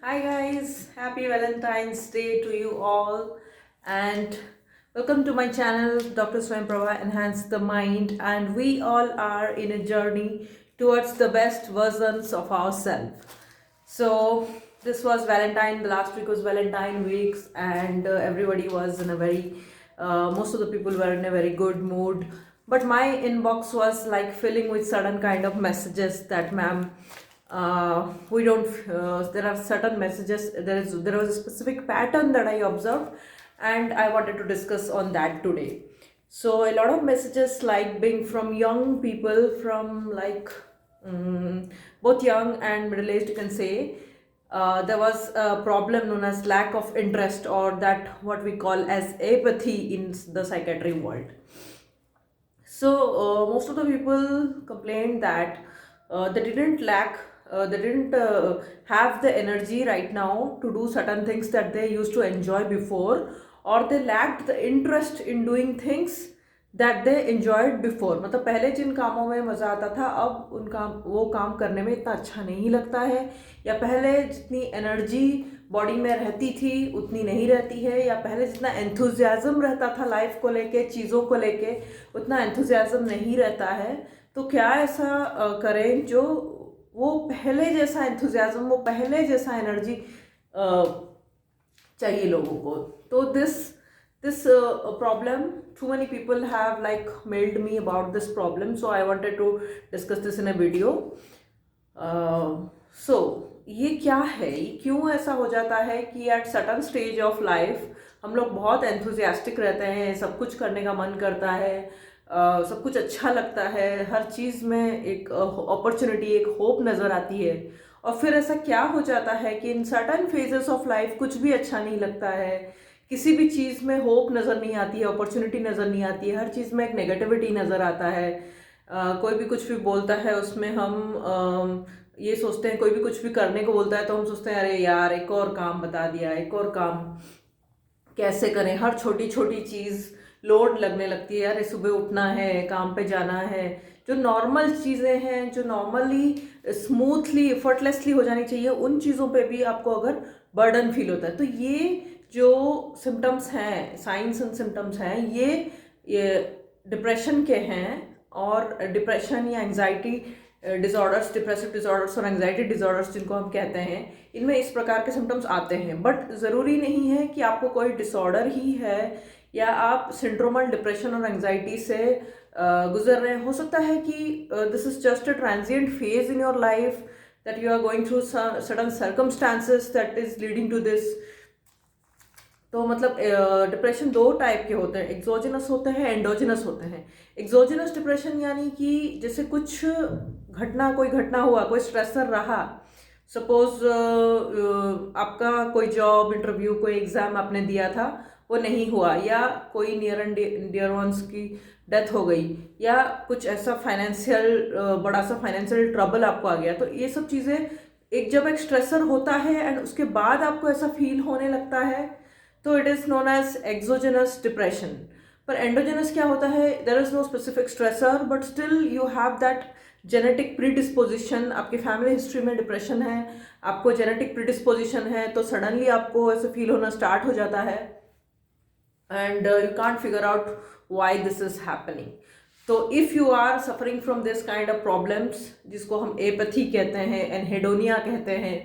Hi guys, happy Valentine's Day to you all, and welcome to my channel Dr. Swayam Prabha Enhance the Mind. And we all are in a journey towards the best versions of ourselves. So this was Valentine, the last week was Valentine weeks, and everybody was in a very most of the people were in a very good mood, but my inbox was like filling with sudden kind of messages that ma'am, we don't there are certain messages, there was a specific pattern that I observed, and I wanted to discuss on that today. So a lot of messages like being from young people, from like both young and middle aged, you can say. There was a problem known as lack of interest, or that what we call as apathy in the psychiatry world. So most of the people complained that they didn't have the energy right now to do certain things that they used to enjoy before, or they lacked the interest in doing things that they enjoyed before. मतलब पहले जिन कामों में मज़ा आता था, अब उनका वो काम करने में इतना अच्छा नहीं लगता है, या पहले जितनी एनर्जी बॉडी में रहती थी उतनी नहीं रहती है, या पहले जितना एंथुजियाज़म रहता था लाइफ को लेके, चीज़ों को लेके, उतना एंथुजियाज़म नहीं रहता है. तो क्या ऐसा करें जो वो पहले जैसा एंथुजियाज़म, वो पहले जैसा एनर्जी चाहिए लोगों को. तो this problem, too many people have like mailed me about this problem, so I wanted to discuss this in a video. So ये क्या है, ये क्यों ऐसा हो जाता है कि at certain stage of life हम लोग बहुत एंथुजियास्टिक रहते हैं, सब कुछ करने का मन करता है, सब कुछ अच्छा लगता है, हर चीज़ में एक अपॉर्चुनिटी, एक होप नज़र आती है, और फिर ऐसा क्या हो जाता है कि in certain phases of life कुछ भी अच्छा नहीं लगता है, किसी भी चीज़ में होप नज़र नहीं आती है, अपॉर्चुनिटी नज़र नहीं आती है, हर चीज़ में एक नेगेटिविटी नज़र आता है. कोई भी कुछ भी बोलता है उसमें हम ये सोचते हैं, कोई भी कुछ भी करने को बोलता है तो हम सोचते हैं अरे यार एक और काम बता दिया, एक और काम कैसे करें. हर छोटी छोटी चीज़ लोड लगने लगती है, अरे सुबह उठना है, काम पे जाना है. जो नॉर्मल चीज़ें हैं, जो नॉर्मली स्मूथली एफर्टलेसली हो जानी चाहिए, उन चीज़ों पे भी आपको अगर बर्डन फील होता है. तो ये जो सिम्टम्स हैं, साइंस एंड सिम्टम्स हैं, ये डिप्रेशन के हैं. और डिप्रेशन या एंजाइटी डिसऑर्डर्स, डिप्रेसिव डिसऑर्डर्स और एंजाइटी डिसऑर्डर्स जिनको हम कहते हैं, इनमें इस प्रकार के सिम्टम्स आते हैं. बट ज़रूरी नहीं है कि आपको कोई डिसऑर्डर ही है या आप सिंड्रोमल डिप्रेशन और एंजाइटी से गुजर रहे हैं. हो सकता है कि this is just a transient phase in your life, that you are going through certain circumstances that is leading to this. तो मतलब डिप्रेशन दो टाइप के होते हैं, एक्सोजिनस होते हैं, एंडोजिनस होते हैं. एक्सोजिनस डिप्रेशन यानी कि जैसे कुछ घटना, कोई घटना हुआ, कोई स्ट्रेसर रहा. सपोज आपका कोई जॉब इंटरव्यू, कोई एग्ज़ाम आपने दिया था, वो नहीं हुआ, या कोई नियर एंड डियर वंस की डेथ हो गई, या कुछ ऐसा फाइनेंशियल बड़ा सा फाइनेंशियल ट्रबल आपको आ गया. तो ये सब चीज़ें एक जब एक स्ट्रेसर होता है एंड उसके बाद आपको ऐसा फील होने लगता है, तो it is known as exogenous depression. पर एंडोजेनस क्या होता है, there is no specific stressor but still you have that genetic predisposition. आपकी फैमिली हिस्ट्री में डिप्रेशन है, आपको जेनेटिक प्रीडिस्पोजिशन है, तो सडनली आपको ऐसे फील होना स्टार्ट हो जाता है, and you can't figure out why this is happening. तो if you are suffering from this kind of problems, जिसको हम एपैथी कहते हैं, एनहेडोनिया कहते हैं,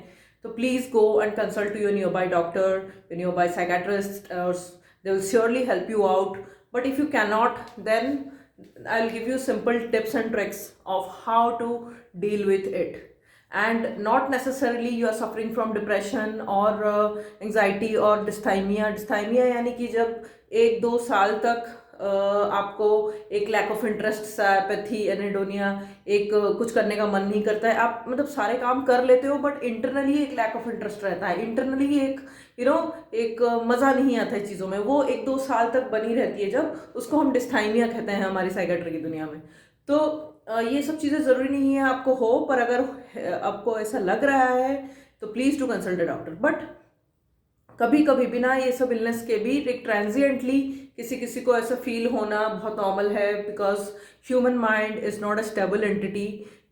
तो please go and consult to your nearby doctor, your nearby psychiatrist, or they will surely help you out. But if you cannot, then I'll give you simple tips and tricks of how to deal with it. And not necessarily you are suffering from depression or anxiety or dysthymia. Dysthymia यानी कि जब 1-2 साल तक आपको एक lack of interest, apathy, एनेडोनिया, एक कुछ करने का मन नहीं करता है, आप मतलब सारे काम कर लेते हो बट इंटरनली एक लैक ऑफ इंटरेस्ट रहता है, इंटरनली एक एक मज़ा नहीं आता है चीज़ों में, वो 1-2 साल तक बनी रहती है, जब उसको हम डिस्थाइमिया कहते हैं हमारी साइकेट्री की दुनिया में. तो ये सब चीज़ें ज़रूरी नहीं है आपको हो, पर अगर आपको ऐसा लग रहा है तो please to consult a doctor. But कभी कभी बिना ये सब इलनेस के भी एक ट्रांजिएंटली किसी किसी को ऐसा फील होना बहुत नॉर्मल है, because human mind is not a stable entity.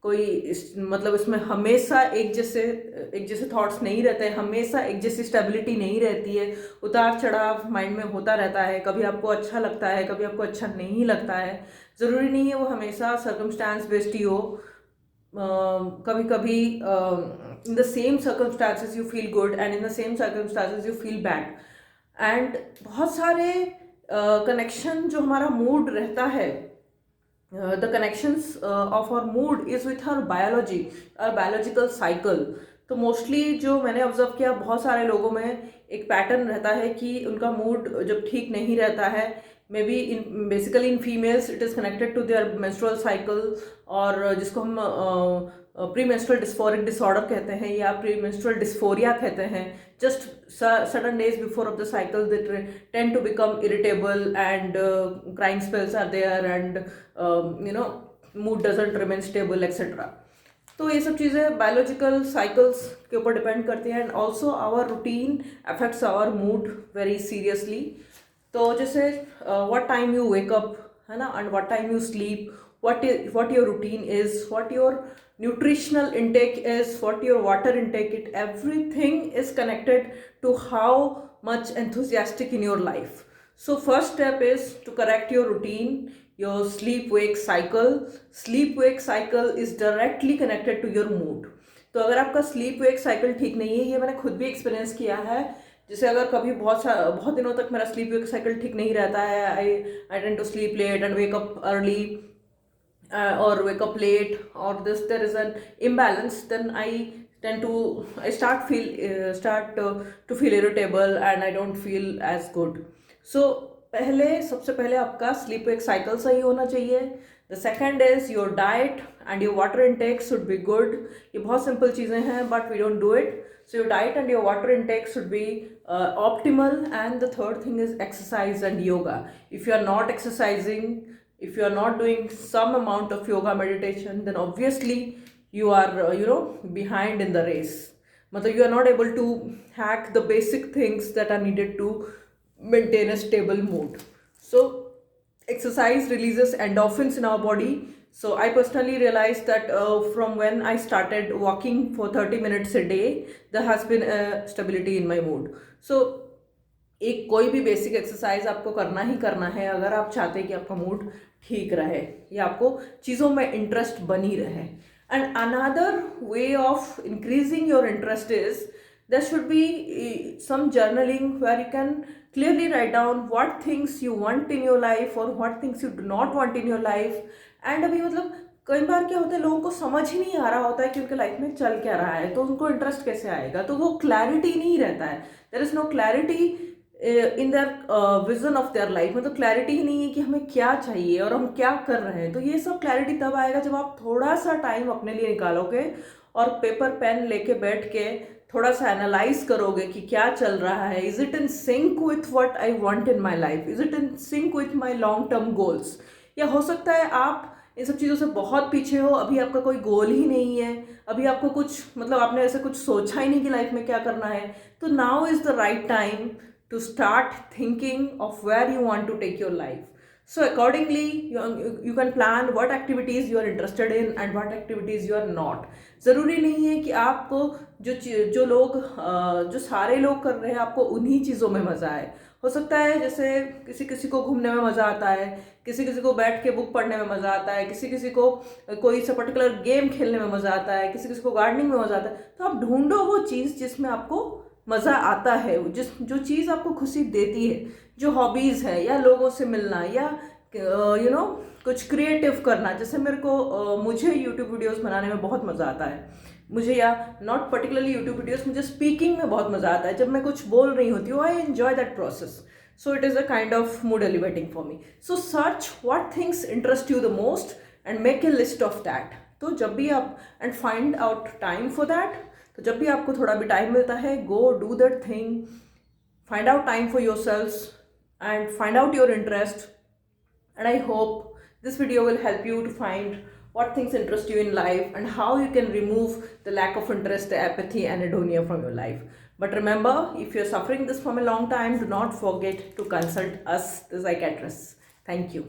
मतलब इसमें हमेशा एक जैसे थॉट्स नहीं रहते हैं, हमेशा एक जैसी स्टेबिलिटी नहीं रहती है, उतार चढ़ाव माइंड में होता रहता है, कभी आपको अच्छा लगता है, कभी आपको अच्छा नहीं लगता है, ज़रूरी नहीं है वो हमेशा सर्कमस्टांस बेस्ड ही हो। कभी कभी in the same circumstances you feel good and in the same circumstances you feel bad. And बहुत सारे कनेक्शन जो हमारा मूड रहता है, the connections of our mood is with our biology, our biological cycle। तो मोस्टली जो मैंने observe किया, बहुत सारे लोगों में एक पैटर्न रहता है कि उनका मूड जब ठीक नहीं रहता है, may be in basically in females it is connected to their menstrual cycle, और जिसको हम प्री मेंस्ट्रुअल डिस्फोरिक डिसऑर्डर कहते हैं या प्री मेंस्ट्रुअल डिस्फोरिया कहते हैं। Just certain days before of the cycle they tend to become irritable and crying spells are there and mood doesn't remain stable etc। तो ये सब चीज़ें बायोलॉजिकल साइकिल्स के ऊपर डिपेंड करती हैं, and also our routine affects our mood very seriously. तो जैसे what time you wake up है ना, and what time you sleep, what your routine is, what your nutritional intake is, what your water intake it, everything is connected to how much enthusiastic in your life। So first step is to correct your routine, your sleep wake cycle। sleep wake cycle is directly connected to your mood। तो अगर आपका sleep wake cycle ठीक नहीं है, ये मैंने खुद भी एक्सपीरियंस किया है। जैसे अगर कभी बहुत दिनों तक मेरा स्लीप वेक साइकिल ठीक नहीं रहता है, I tend to sleep late and wake up early or wake up late, or there is an imbalance, then I start to feel irritable and I don't feel as good। So सबसे पहले आपका sleep wake cycle सही होना चाहिए। The second is your diet and your water intake should be good। ये बहुत simple चीज़ें हैं but we don't do it। So your diet and your water intake should be optimal। And the third thing is exercise and yoga। If you are not exercising, if you are not doing some amount of yoga meditation, then obviously you are behind in the race। मतलब you are not able to hack the basic things that are needed to maintain a stable mood। So exercise releases endorphins in our body। So I personally realized that from when I started walking for 30 minutes a day, there has been a stability in my mood। So एक कोई भी basic exercise आपको करना ही करना है अगर आप चाहते हैं कि आपका मूड ठीक रहे या आपको चीज़ों में इंटरेस्ट बनी रहे। And another way of increasing your interest is there should be some journaling where you can clearly write down what things you want in your life और what things you do not want in your life. And अभी मतलब कई बार क्या होता है, लोगों को समझ ही नहीं आ रहा होता है कि उनके लाइफ में चल क्या रहा है, तो उनको इंटरेस्ट कैसे आएगा, तो वो क्लैरिटी नहीं रहता है। There is no clarity in their vision of their life. मतलब क्लैरिटी ही नहीं है कि हमें क्या चाहिए और हम क्या कर रहे हैं। तो ये सब क्लैरिटी तब आएगा जब आप थोड़ा सा टाइम अपने लिए निकालोगे और पेपर पेन लेके बैठ के थोड़ा सा एनालाइज करोगे कि क्या चल रहा है। Is it in sync with what I want in my life, is it in sync with my long term goals. या हो सकता है आप इन सब चीज़ों से बहुत पीछे हो, अभी आपका कोई गोल ही नहीं है, अभी आपको कुछ मतलब आपने ऐसे कुछ सोचा ही नहीं कि लाइफ में क्या करना है। तो now is the right time to start thinking of where you want to take your life। So accordingly you can plan what activities you are interested in and what activities you are not। ज़रूरी नहीं है कि आपको जो सारे लोग कर रहे हैं आपको उन्हीं चीज़ों में मज़ा आए। हो सकता है जैसे किसी किसी को घूमने में मज़ा आता है, किसी किसी को बैठ के बुक पढ़ने में मज़ा आता है, किसी किसी को कोई सा पर्टिकुलर गेम खेलने में मज़ा आता है, किसी किसी को गार्डनिंग में मज़ा आता है। तो आप ढूंढो वो चीज़ जिसमें आपको मज़ा आता है, जो चीज़ आपको खुशी देती है, जो हॉबीज़ है या लोगों से मिलना या कुछ क्रिएटिव करना। जैसे मुझे यूट्यूब वीडियोस बनाने में बहुत मज़ा आता है, मुझे या नॉट पर्टिकुलरली यूट्यूब वीडियोस, मुझे स्पीकिंग में बहुत मज़ा आता है। जब मैं कुछ बोल रही होती हूँ I enjoy that process. So it is a kind of mood elevating for me. So search what things interest you the most and make a list of that. तो जब भी आप and find out time for that. तो जब भी आपको थोड़ा भी टाइम मिलता है, go do that thing, find out time for your self and find out your interest. And I hope this video will help you to find what things interest you in life and how you can remove the lack of interest, the apathy and adonia from your life. But remember, if you're suffering this from a long time, do not forget to consult us, the psychiatrists. Thank you.